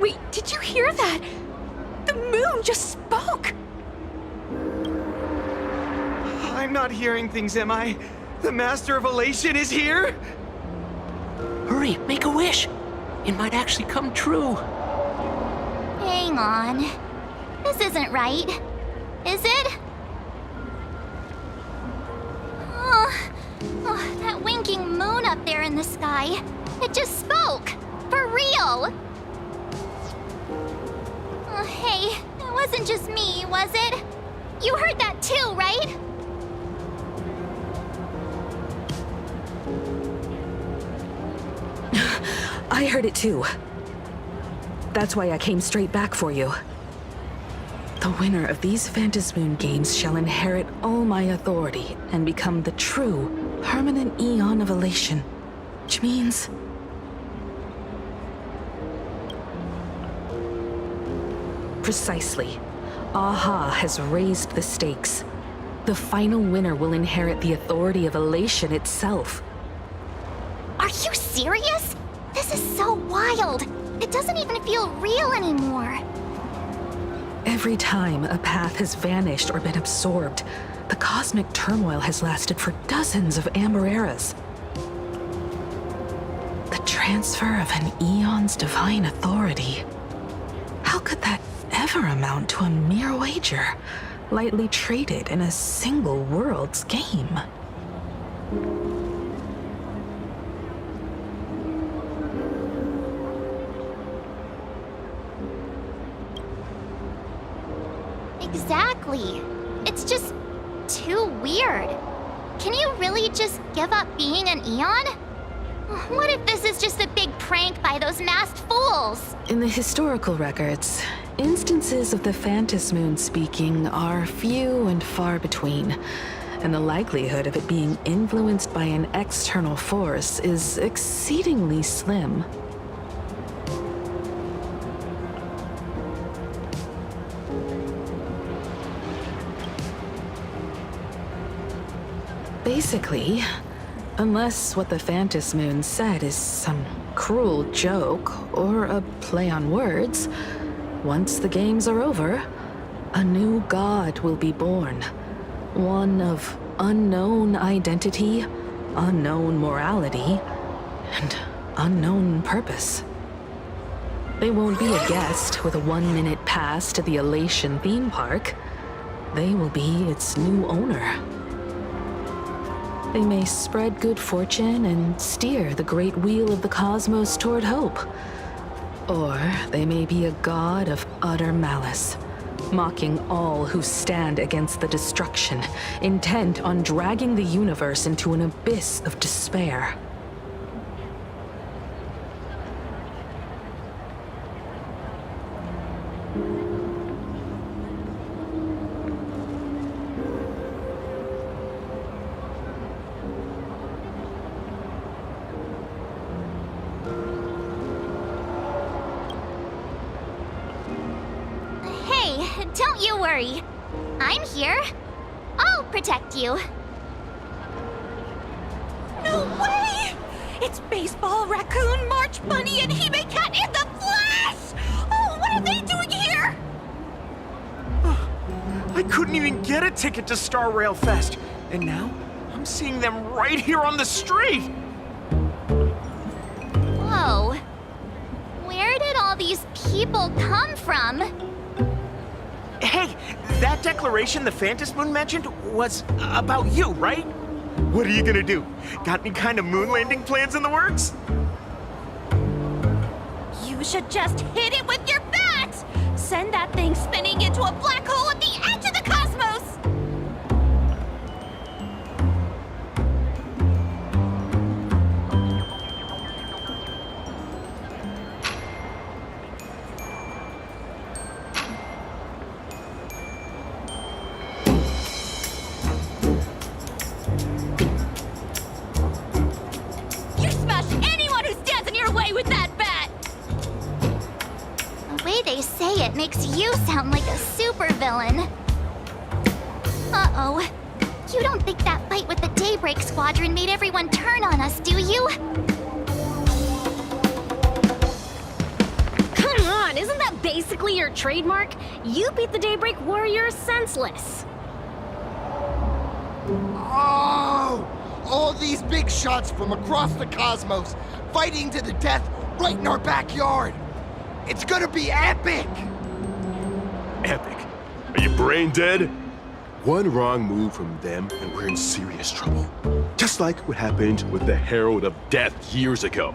Wait, did you hear that? The moon just spoke! I'm not hearing things, am I? The Master of Elation is here? Hurry, make a wish. It might actually come true. Hang on. This isn't right. Is it? Oh, that winking moon up there in the sky. It just spoke. For real. Oh, hey, it wasn't just me, was it? You heard that too, right? I heard it too. That's why I came straight back for you. The winner of these Phantasmoon Moon games shall inherit all my authority and become the true, permanent Aeon of Elation. Which means... Precisely. Aha has raised the stakes. The final winner will inherit the authority of Elation itself. Are you serious? This is so wild. It doesn't even feel real anymore. Every time a path has vanished or been absorbed, the cosmic turmoil has lasted for dozens of Amber eras. The transfer of an Aeon's divine authority. How could that ever amount to a mere wager, lightly traded in a single world's game? Exactly. It's just too weird. Can you really just give up being an Aeon? What if this is just a big prank by those masked fools? In the historical records, instances of the Phantasmoon speaking are few and far between, and the likelihood of it being influenced by an external force is exceedingly slim. Basically, unless what the Phantasmoon said is some cruel joke or a play on words, once the games are over, a new god will be born. One of unknown identity, unknown morality, and unknown purpose. They won't be a guest with a 1-minute pass to the Elation theme park. They will be its new owner. They may spread good fortune and steer the great wheel of the cosmos toward hope. Or they may be a god of utter malice, mocking all who stand against the destruction, intent on dragging the universe into an abyss of despair. Don't you worry. I'm here. I'll protect you. No way! It's Baseball, Raccoon, March Bunny, and Hime Cat in the flesh! Oh, what are they doing here? I couldn't even get a ticket to Star Rail Fest, and now I'm seeing them right here on the street! Whoa. Where did all these people come from? Hey, that declaration the Phantasmoon mentioned was about you, right? What are you gonna do? Got any kind of moon landing plans in the works? You should just hit it with your bat! Send that thing spinning into a black hole at the edge of the cosmos! It makes you sound like a supervillain. Uh-oh. You don't think that fight with the Daybreak Squadron made everyone turn on us, do you? Come on, basically your trademark, you beat the Daybreak Warriors senseless. Oh! All these big shots from across the cosmos, fighting to the death right in our backyard. It's gonna be epic! Epic? Are you brain dead? One wrong move from them and we're in serious trouble. Just like what happened with the Herald of Death years ago.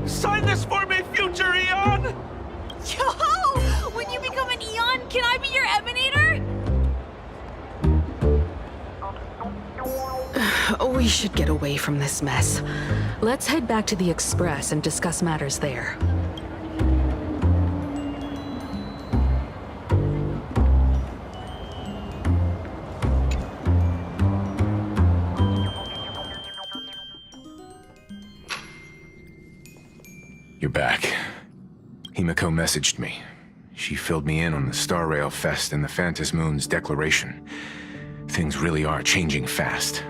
Sign this for me, future Eon! Yo! When you become an Eon, can I be your Emanator? We should get away from this mess. Let's head back to the Express and discuss matters there. You're back. Himiko messaged me. She filled me in on the StarRail Fest and the Phantom Moon's declaration. Things really are changing fast.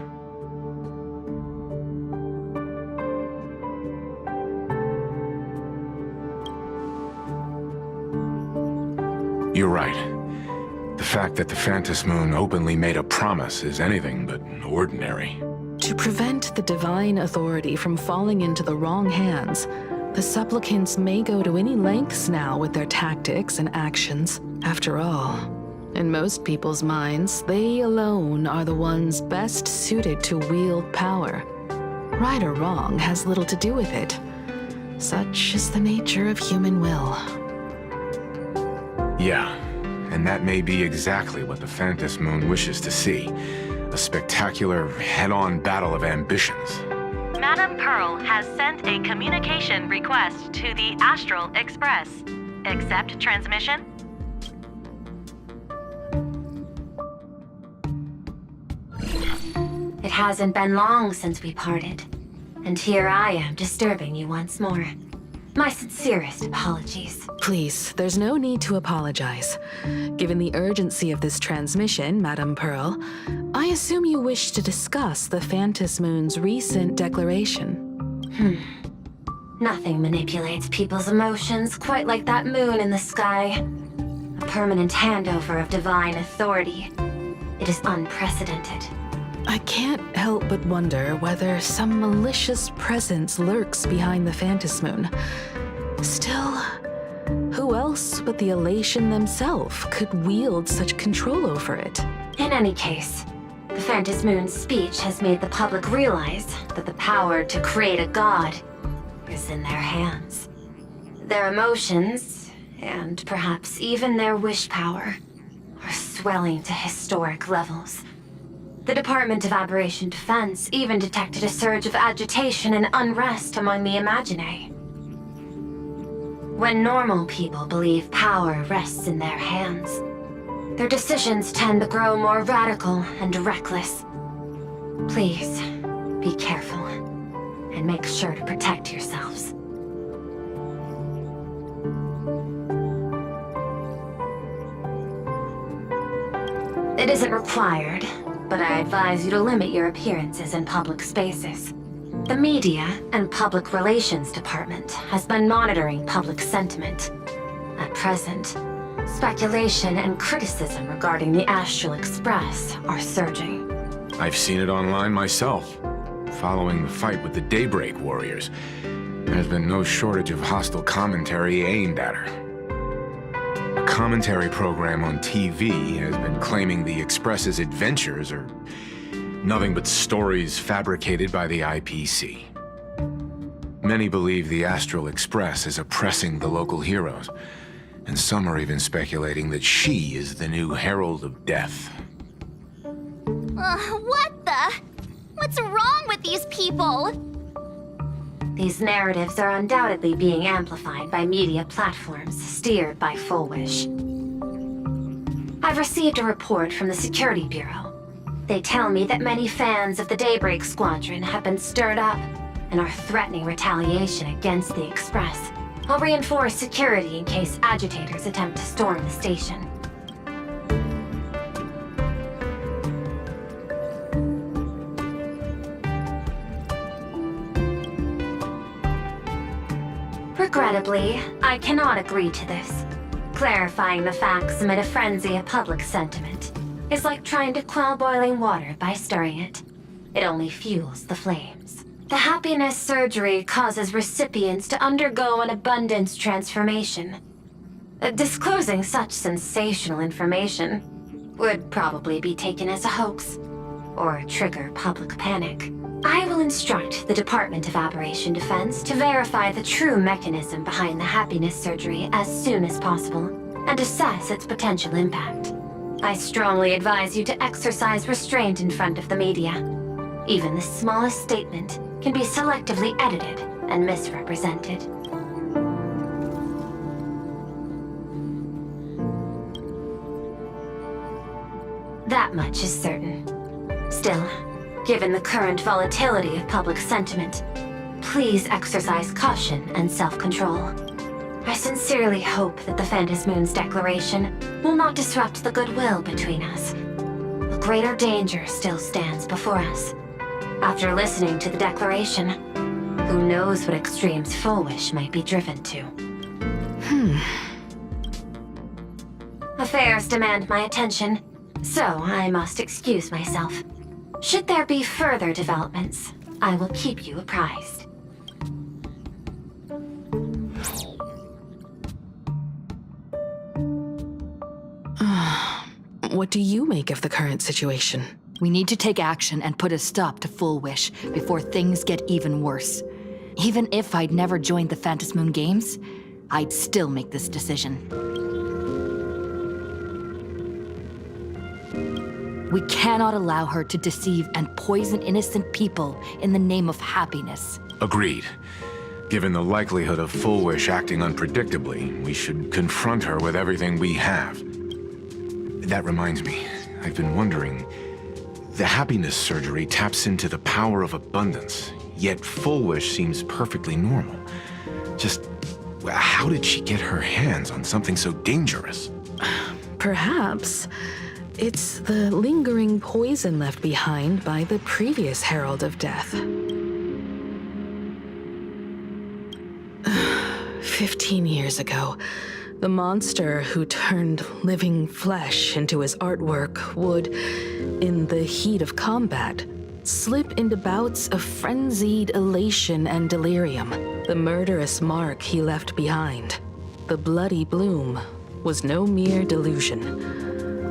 You're right. The fact that the Phantom Moon openly made a promise is anything but ordinary. To prevent the divine authority from falling into the wrong hands, the supplicants may go to any lengths now with their tactics and actions. After all, in most people's minds, they alone are the ones best suited to wield power. Right or wrong has little to do with it. Such is the nature of human will. Yeah, and that may be exactly what the Phantom Moon wishes to see. A spectacular, head-on battle of ambitions. Madam Pearl has sent a communication request to the Astral Express. Accept transmission? It hasn't been long since we parted, and here I am disturbing you once more. My sincerest apologies. Please, there's no need to apologize. Given the urgency of this transmission, Madam Pearl, I assume you wish to discuss the Phantom Moon's recent declaration. Nothing manipulates people's emotions quite like that moon in the sky. A permanent handover of divine authority. It is unprecedented. I can't help but wonder whether some malicious presence lurks behind the Phantom Moon. Still, who else but the Elation themselves could wield such control over it? In any case, the Phantom Moon's speech has made the public realize that the power to create a god is in their hands. Their emotions, and perhaps even their wish power, are swelling to historic levels. The Department of Aberration Defense even detected a surge of agitation and unrest among the Imaginae. When normal people believe power rests in their hands, their decisions tend to grow more radical and reckless. Please, be careful, and make sure to protect yourselves. It isn't required, but I advise you to limit your appearances in public spaces. The Media and Public Relations Department has been monitoring public sentiment. At present, speculation and criticism regarding the Astral Express are surging. I've seen it online myself. Following the fight with the Daybreak Warriors, there's been no shortage of hostile commentary aimed at her. A commentary program on TV has been claiming the Express's adventures are nothing but stories fabricated by the IPC. Many believe the Astral Express is oppressing the local heroes, and some are even speculating that she is the new Herald of Death. What the? What's wrong with these people? These narratives are undoubtedly being amplified by media platforms steered by Full Wish. I've received a report from the Security Bureau. They tell me that many fans of the Daybreak Squadron have been stirred up and are threatening retaliation against the Express. I'll reinforce security in case agitators attempt to storm the station. Regrettably, I cannot agree to this. Clarifying the facts amid a frenzy of public sentiment is like trying to quell boiling water by stirring it. It only fuels the flames. The happiness surgery causes recipients to undergo an abundance transformation. Disclosing such sensational information would probably be taken as a hoax, or trigger public panic. I will instruct the Department of Aberration Defense to verify the true mechanism behind the happiness surgery as soon as possible, and assess its potential impact. I strongly advise you to exercise restraint in front of the media. Even the smallest statement can be selectively edited and misrepresented. That much is certain. Still, given the current volatility of public sentiment, please exercise caution and self-control. I sincerely hope that the Phantom Moon's declaration will not disrupt the goodwill between us. A greater danger still stands before us. After listening to the declaration, who knows what extremes Full Wish might be driven to. Affairs demand my attention, so I must excuse myself. Should there be further developments, I will keep you apprised. What do you make of the current situation? We need to take action and put a stop to Full Wish before things get even worse. Even if I'd never joined the Phantom Moon Games, I'd still make this decision. We cannot allow her to deceive and poison innocent people in the name of happiness. Agreed. Given the likelihood of Full Wish acting unpredictably, we should confront her with everything we have. That reminds me, I've been wondering, the happiness surgery taps into the power of abundance, yet Full Wish seems perfectly normal. Just, how did she get her hands on something so dangerous? Perhaps it's the lingering poison left behind by the previous Herald of Death. 15 years ago, the monster who turned living flesh into his artwork would, in the heat of combat, slip into bouts of frenzied elation and delirium. The murderous mark he left behind, the bloody bloom, was no mere delusion.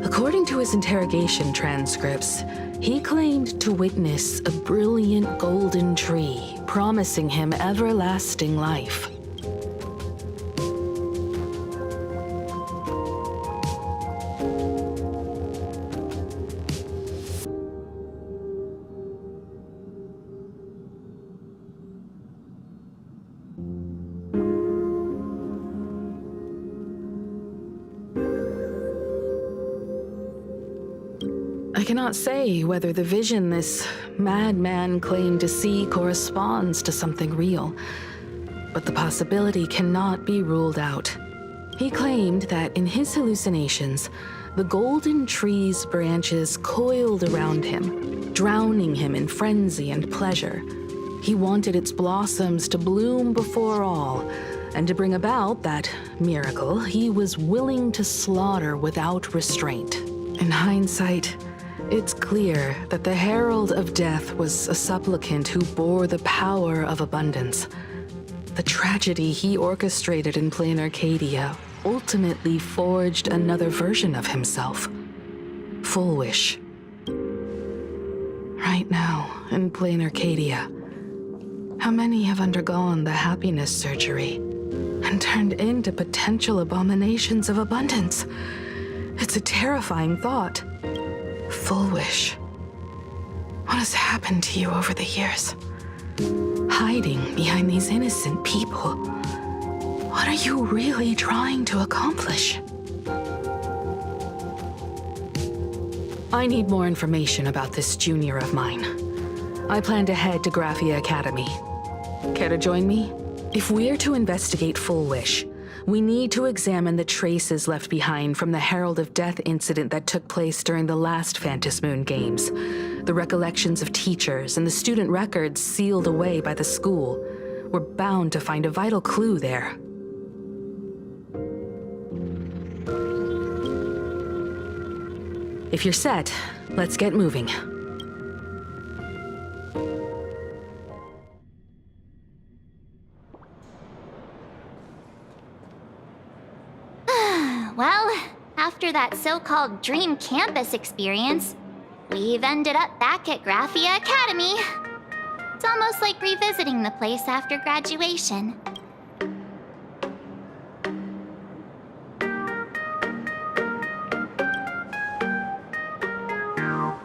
According to his interrogation transcripts, he claimed to witness a brilliant golden tree promising him everlasting life. I cannot say whether the vision this madman claimed to see corresponds to something real, but the possibility cannot be ruled out. He claimed that in his hallucinations, the golden tree's branches coiled around him, drowning him in frenzy and pleasure. He wanted its blossoms to bloom before all, and to bring about that miracle, he was willing to slaughter without restraint. In hindsight, it's clear that the Herald of Death was a supplicant who bore the power of abundance. The tragedy he orchestrated in plain Arcadia ultimately forged another version of himself. Full Wish. Right now, in plain Arcadia, how many have undergone the happiness surgery and turned into potential abominations of abundance? It's a terrifying thought. Full Wish. What has happened to you over the years? Hiding behind these innocent people. What are you really trying to accomplish? I need more information about this junior of mine. I plan to head to Graphia Academy. Care to join me? If we're to investigate Full Wish, we need to examine the traces left behind from the Herald of Death incident that took place during the last Phantom Moon Games. The recollections of teachers and the student records sealed away by the school. We're bound to find a vital clue there. If you're set, let's get moving. Well, after that so-called dream campus experience, we've ended up back at Graphia Academy. It's almost like revisiting the place after graduation.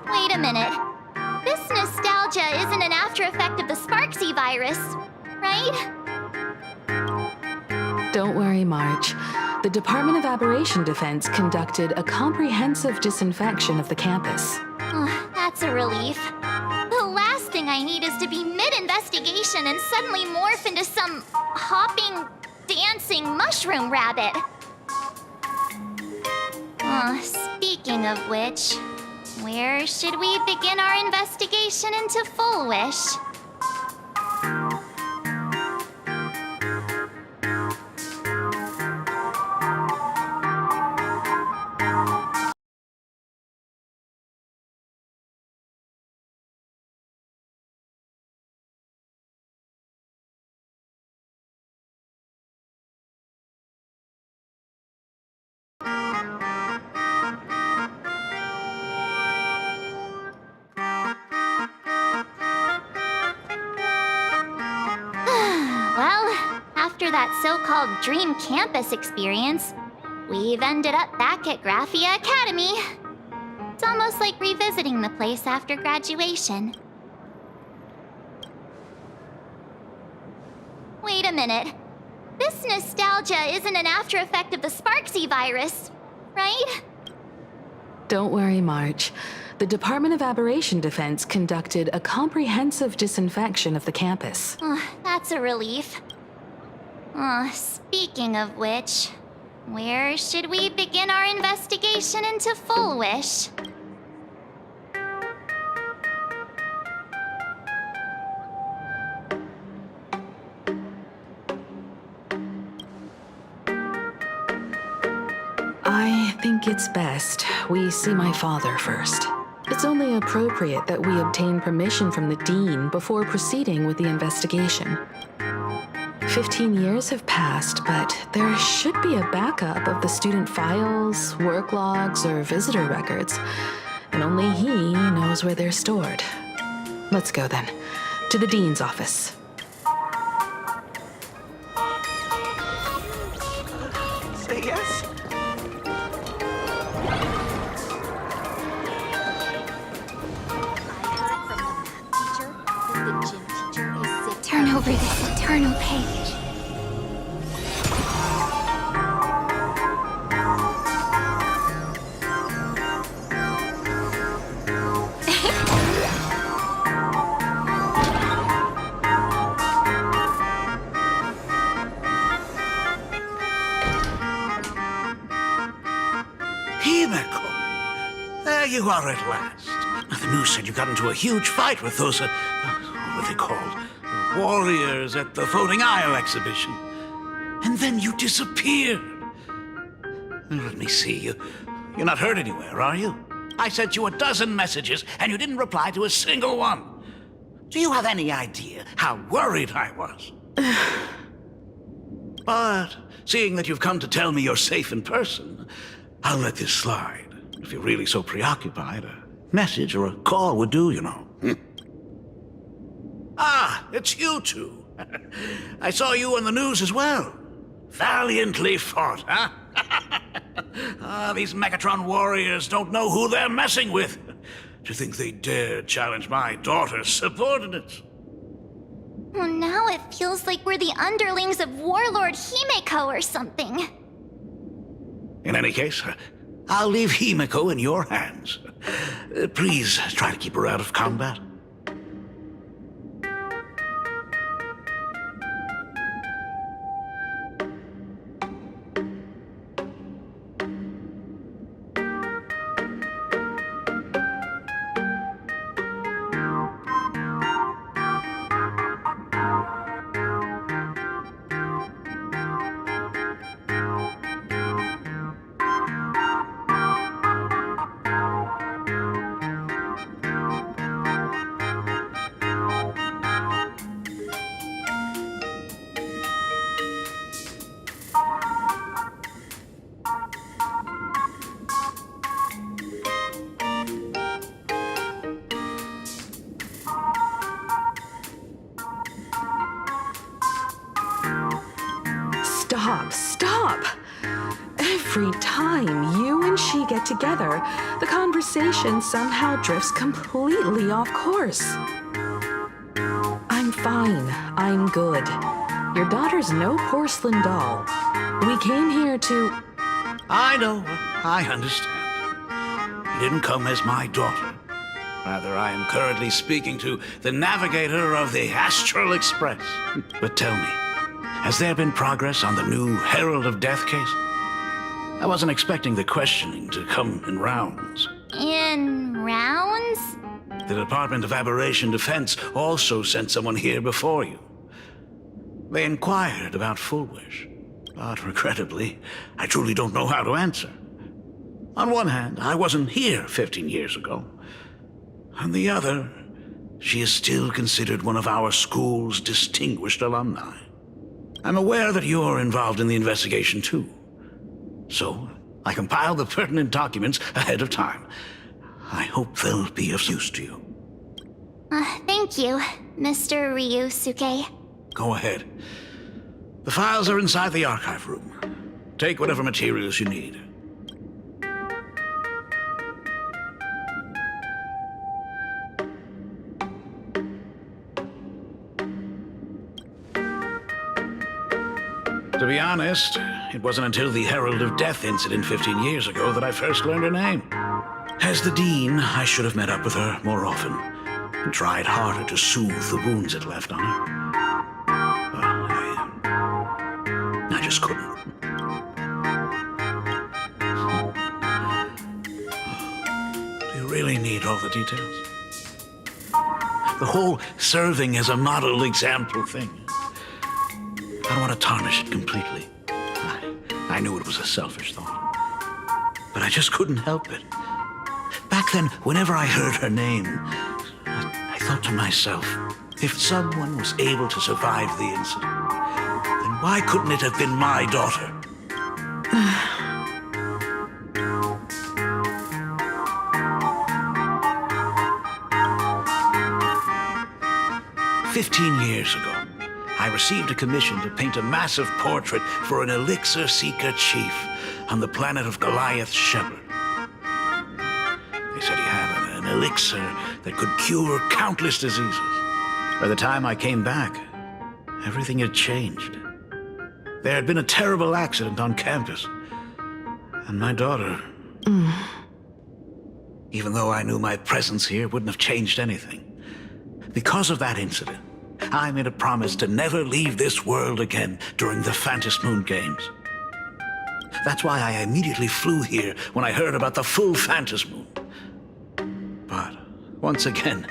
Wait a minute. This nostalgia isn't an after effect of the SUBSCIRBE virus, right? Don't worry, March. The Department of Aberration Defense conducted a comprehensive disinfection of the campus. Oh, that's a relief. The last thing I need is to be mid-investigation and suddenly morph into some hopping, dancing mushroom rabbit. Speaking of which, where should we begin our investigation into Full Wish? After that so-called dream campus experience, we've ended up back at Graphia Academy. It's almost like revisiting the place after graduation. Wait a minute. This nostalgia isn't an after effect of the SUBSCIRBE virus, right? Don't worry, March. The Department of Aberration Defense conducted a comprehensive disinfection of the campus. Oh, that's a relief. Speaking of which, where should we begin our investigation into Full Wish? I think it's best we see my father first. It's only appropriate that we obtain permission from the Dean before proceeding with the investigation. 15 years have passed, but there should be a backup of the student files, work logs, or visitor records, and only he knows where they're stored. Let's go then, to the Dean's office. Say yes? Turn over this eternal page. There you are at last. The news said you got into a huge fight with those, what were they called? Warriors at the Floating Isle exhibition. And then you disappeared. Let me see. You're not hurt anywhere, are you? I sent you a dozen messages, and you didn't reply to a single one. Do you have any idea how worried I was? But seeing that you've come to tell me you're safe in person, I'll let this slide. If you're really so preoccupied, a message or a call would do, you know. Ah, it's you two. I saw you on the news as well. Valiantly fought, huh? These Megatron warriors don't know who they're messing with. To think they dare challenge my daughter's subordinates. Well, now it feels like we're the underlings of Warlord Himeko or something. In any case, I'll leave Himeko in your hands. Please try to keep her out of combat. Stop! Every time you and she get together, the conversation somehow drifts completely off course. I'm fine. I'm good. Your daughter's no porcelain doll. We came here to... I know. I understand. You didn't come as my daughter. Rather, I am currently speaking to the navigator of the Astral Express. But tell me, has there been progress on the new Herald of Death case? I wasn't expecting the questioning to come in rounds. In rounds? The Department of Aberration Defense also sent someone here before you. They inquired about Full Wish, but regrettably, I truly don't know how to answer. On one hand, I wasn't here 15 years ago. On the other, she is still considered one of our school's distinguished alumni. I'm aware that you're involved in the investigation too. So, I compiled the pertinent documents ahead of time. I hope they'll be of use to you. Thank you, Mr. Ryusuke. Go ahead. The files are inside the archive room. Take whatever materials you need. To be honest, it wasn't until the Herald of Death incident 15 years ago that I first learned her name. As the Dean, I should have met up with her more often and tried harder to soothe the wounds it left on her. But I just couldn't. Do you really need all the details? The whole serving as a model example thing. I don't want to tarnish it completely. I knew it was a selfish thought. But I just couldn't help it. Back then, whenever I heard her name, I thought to myself, if someone was able to survive the incident, then why couldn't it have been my daughter? "15 years ago, I received a commission to paint a massive portrait for an elixir seeker chief on the planet of Goliath's Shepherd. They said he had an elixir that could cure countless diseases. By the time I came back, everything had changed. There had been a terrible accident on campus, and my daughter... Even though I knew my presence here wouldn't have changed anything. Because of that incident, I made a promise to never leave this world again during the Phantom Moon Games. That's why I immediately flew here when I heard about the full Phantom Moon. But once again,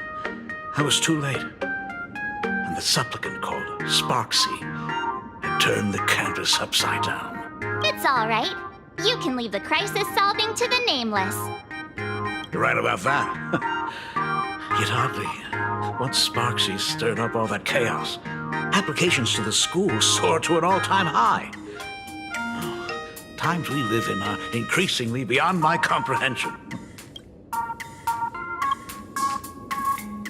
I was too late. And the supplicant called Sparksy had turned the campus upside down. It's all right. You can leave the crisis solving to the Nameless. You're right about that. Yet oddly, once Sparksy stirred up all that chaos, applications to the school soared to an all-time high. Oh, times we live in are increasingly beyond my comprehension.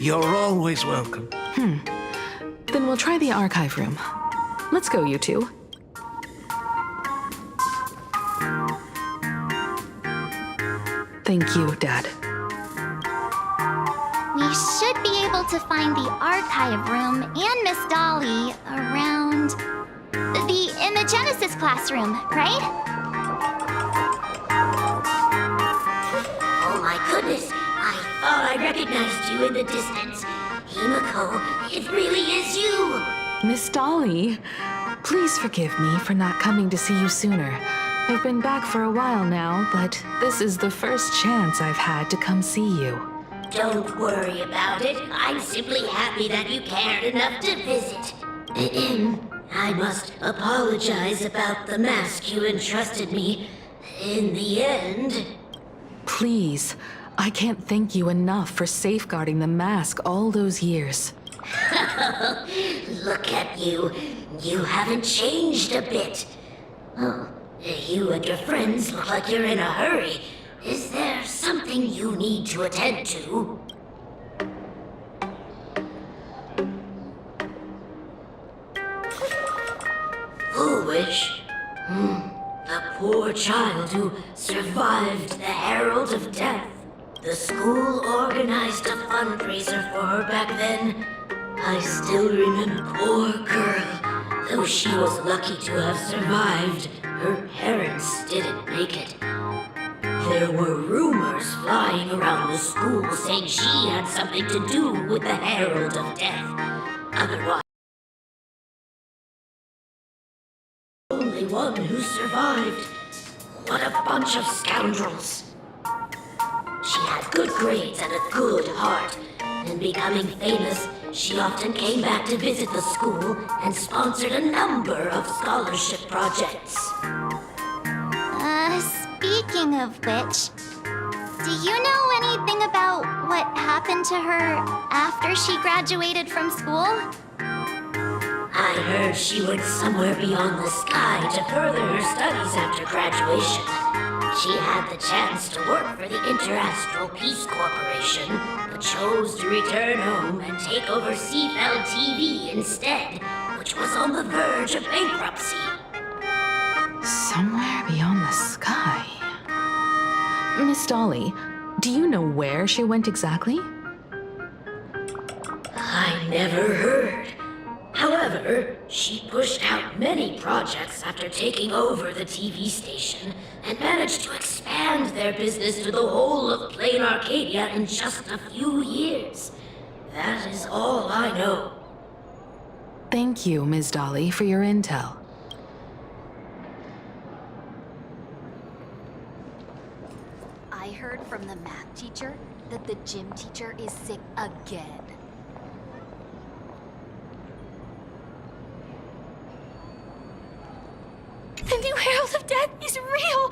You're always welcome. Then we'll try the archive room. Let's go, you two. Thank you, Dad. We should be able to find the archive room and Miss Dolly around... in the Genesis classroom, right? Oh my goodness! I thought I recognized you in the distance. Himiko, it really is you! Miss Dolly, please forgive me for not coming to see you sooner. I've been back for a while now, but this is the first chance I've had to come see you. Don't worry about it. I'm simply happy that you cared enough to visit. I must apologize about the mask you entrusted me. In the end... Please, I can't thank you enough for safeguarding the mask all those years. Look at you. You haven't changed a bit. Oh, you and your friends look like you're in a hurry. Is there something you need to attend to? Foolish. The poor child who survived the Herald of Death. The school organized a fundraiser for her back then. I still remember. Poor girl. Though she was lucky to have survived, her parents didn't make it. There were rumors flying around the school saying she had something to do with the Herald of Death. Otherwise, only one who survived. What a bunch of scoundrels. She had good grades and a good heart, and becoming famous, she often came back to visit the school and sponsored a number of scholarship projects. Speaking of which, do you know anything about what happened to her after she graduated from school? I heard she went somewhere beyond the sky to further her studies after graduation. She had the chance to work for the Interastral Peace Corporation, but chose to return home and take over Seafeld TV instead, which was on the verge of bankruptcy. Somewhere beyond the sky. Miss Dolly, do you know where she went exactly? I never heard. However, she pushed out many projects after taking over the TV station and managed to expand their business to the whole of Plain Arcadia in just a few years. That is all I know. Thank you, Ms. Dolly, for your intel. I heard from the math teacher that the gym teacher is sick again. The new Herald of Death is real!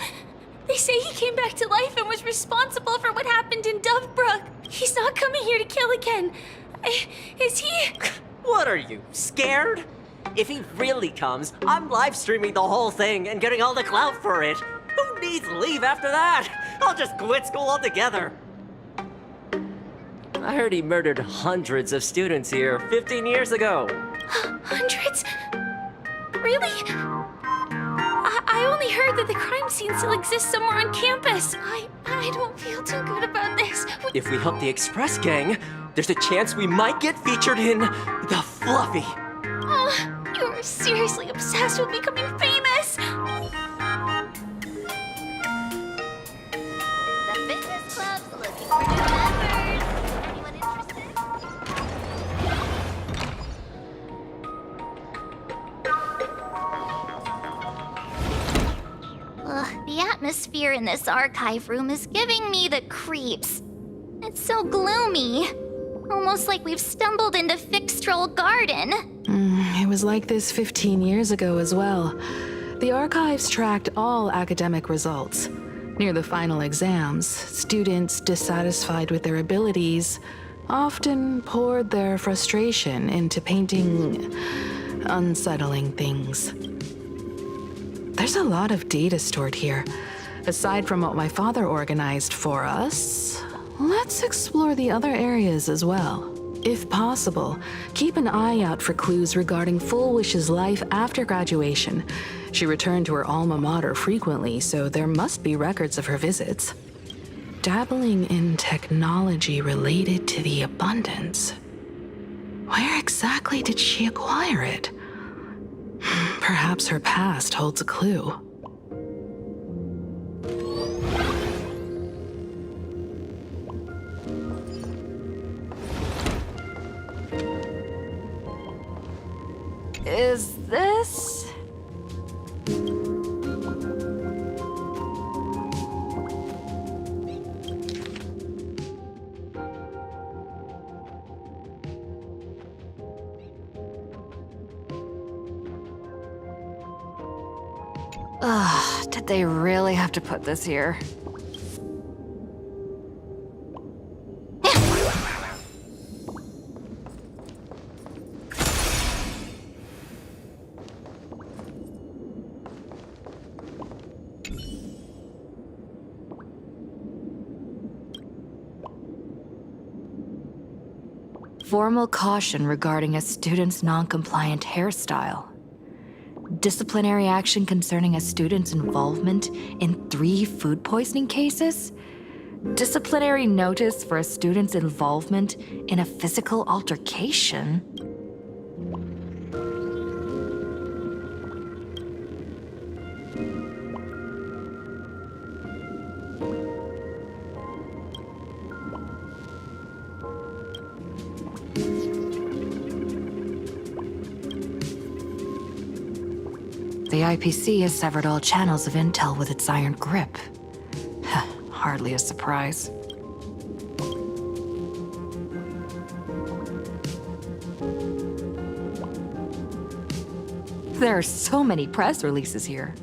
They say he came back to life and was responsible for what happened in Dovebrook. He's not coming here to kill again. Is he? What are you, scared? If he really comes, I'm live streaming the whole thing and getting all the clout for it. Who needs leave after that? I'll just quit school altogether. I heard he murdered hundreds of students here 15 years ago. Hundreds? Really? I only heard that the crime scene still exists somewhere on campus. I don't feel too good about this. If we help the Express gang, there's a chance we might get featured in The Fluffy. Oh, you're seriously obsessed with becoming famous. The fitness club's looking for new members. Anyone interested? Ugh, the atmosphere in this archive room is giving me the creeps. It's so gloomy. Almost like we've stumbled into Fixtroll Garden. It was like this 15 years ago as well. The archives tracked all academic results. Near the final exams, students dissatisfied with their abilities often poured their frustration into painting unsettling things. There's a lot of data stored here. Aside from what my father organized for us, let's explore the other areas as well. If possible, keep an eye out for clues regarding Full Wish's life after graduation. She returned to her alma mater frequently, so there must be records of her visits. Dabbling in technology related to the abundance. Where exactly did she acquire it? Perhaps her past holds a clue. Is this? Ugh, did they really have to put this here? Formal caution regarding a student's non-compliant hairstyle. Disciplinary action concerning a student's involvement in 3 food poisoning cases? Disciplinary notice for a student's involvement in a physical altercation? The IPC has severed all channels of intel with its iron grip. Hardly a surprise. There are so many press releases here.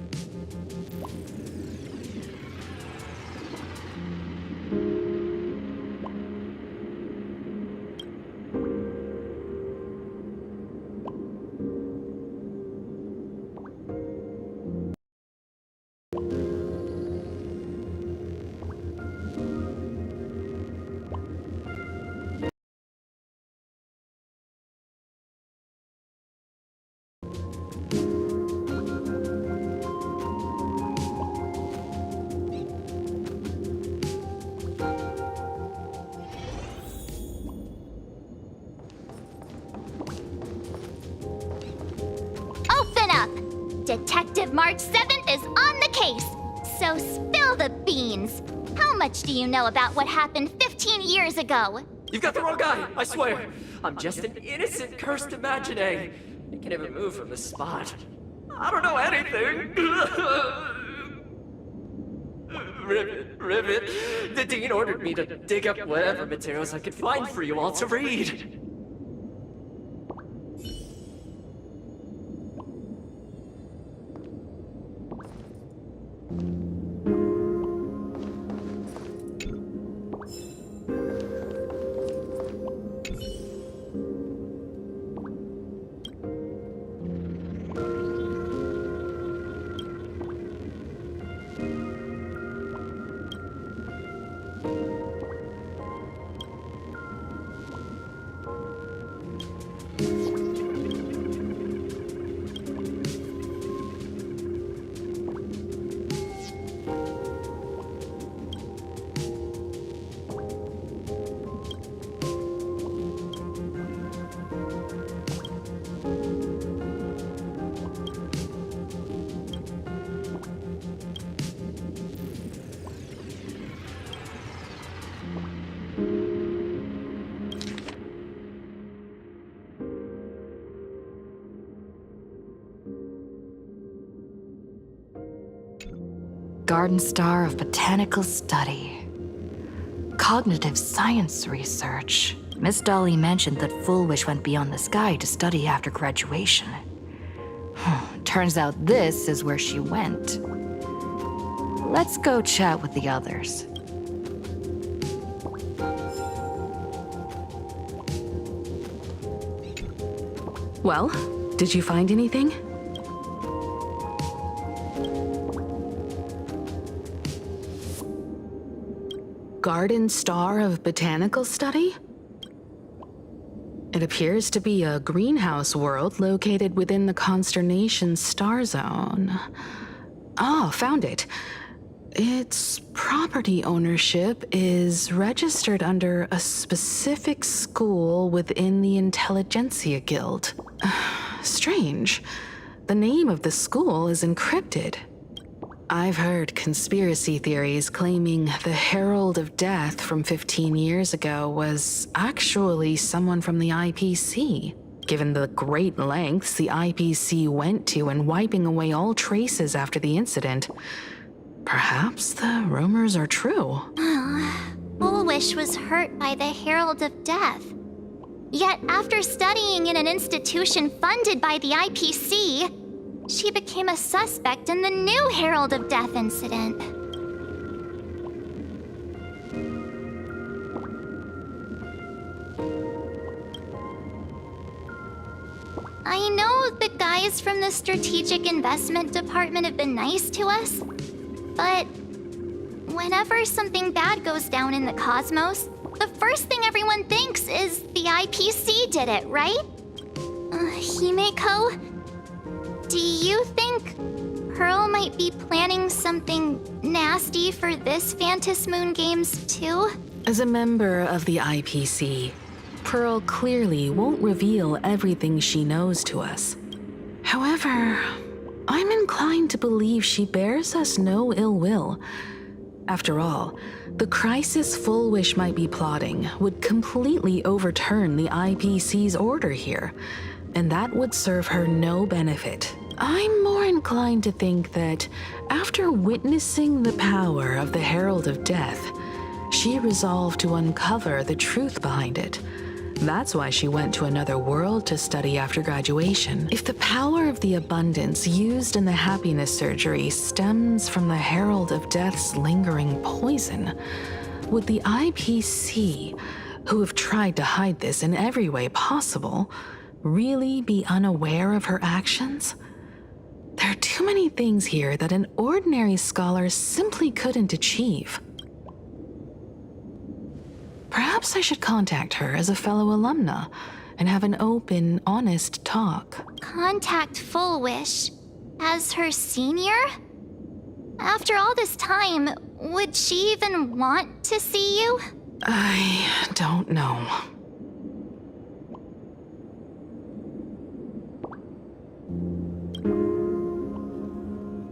Detective March 7th is on the case, so spill the beans. How much do you know about what happened 15 years ago? You've got the wrong guy, I swear. I'm just an innocent cursed imaginary. I can't even move from this spot. I don't know anything. Rivet. The Dean ordered me to dig up whatever materials I could find for you all to read. Garden Star of Botanical Study. Cognitive science research. Miss Dolly mentioned that Full Wish went beyond the sky to study after graduation. Turns out this is where she went. Let's go chat with the others. Well, did you find anything? Garden Star of Botanical Study? It appears to be a greenhouse world located within the Consternation Star Zone. Oh, found it. Its property ownership is registered under a specific school within the Intelligentsia Guild. Strange. The name of the school is encrypted. I've heard conspiracy theories claiming the Herald of Death from 15 years ago was actually someone from the IPC, given the great lengths the IPC went to in wiping away all traces after the incident. Perhaps the rumors are true. Full Wish was hurt by the Herald of Death. Yet after studying in an institution funded by the IPC, she became a suspect in the new Herald of Death incident. I know the guys from the Strategic Investment Department have been nice to us, but whenever something bad goes down in the cosmos, the first thing everyone thinks is the IPC did it, right? Himeko? Do you think Pearl might be planning something nasty for this Phantom Moon Games too? As a member of the IPC, Pearl clearly won't reveal everything she knows to us. However, I'm inclined to believe she bears us no ill will. After all, the crisis Full Wish might be plotting would completely overturn the IPC's order here, and that would serve her no benefit. I'm more inclined to think that after witnessing the power of the Herald of Death, she resolved to uncover the truth behind it. That's why she went to another world to study after graduation. If the power of the abundance used in the happiness surgery stems from the Herald of Death's lingering poison, would the IPC, who have tried to hide this in every way possible, really be unaware of her actions? There are too many things here that an ordinary scholar simply couldn't achieve. Perhaps I should contact her as a fellow alumna and have an open, honest talk. Contact Full Wish as her senior? After all this time, would she even want to see you? I don't know.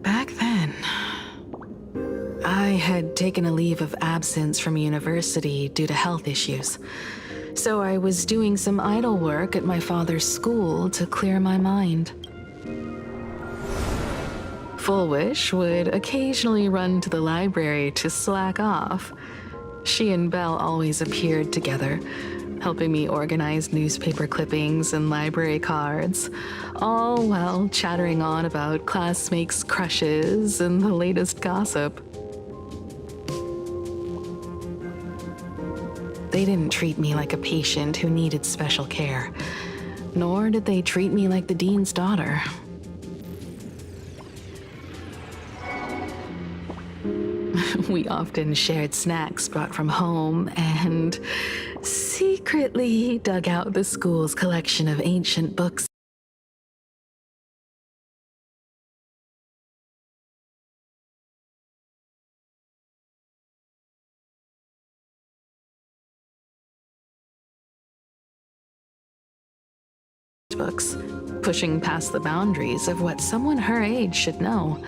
Back then, I had taken a leave of absence from university due to health issues, so I was doing some idle work at my father's school to clear my mind. Full Wish would occasionally run to the library to slack off. She and Belle always appeared together, helping me organize newspaper clippings and library cards, all while chattering on about classmates' crushes and the latest gossip. They didn't treat me like a patient who needed special care, nor did they treat me like the dean's daughter. We often shared snacks brought from home and secretly dug out the school's collection of ancient books. Pushing past the boundaries of what someone her age should know.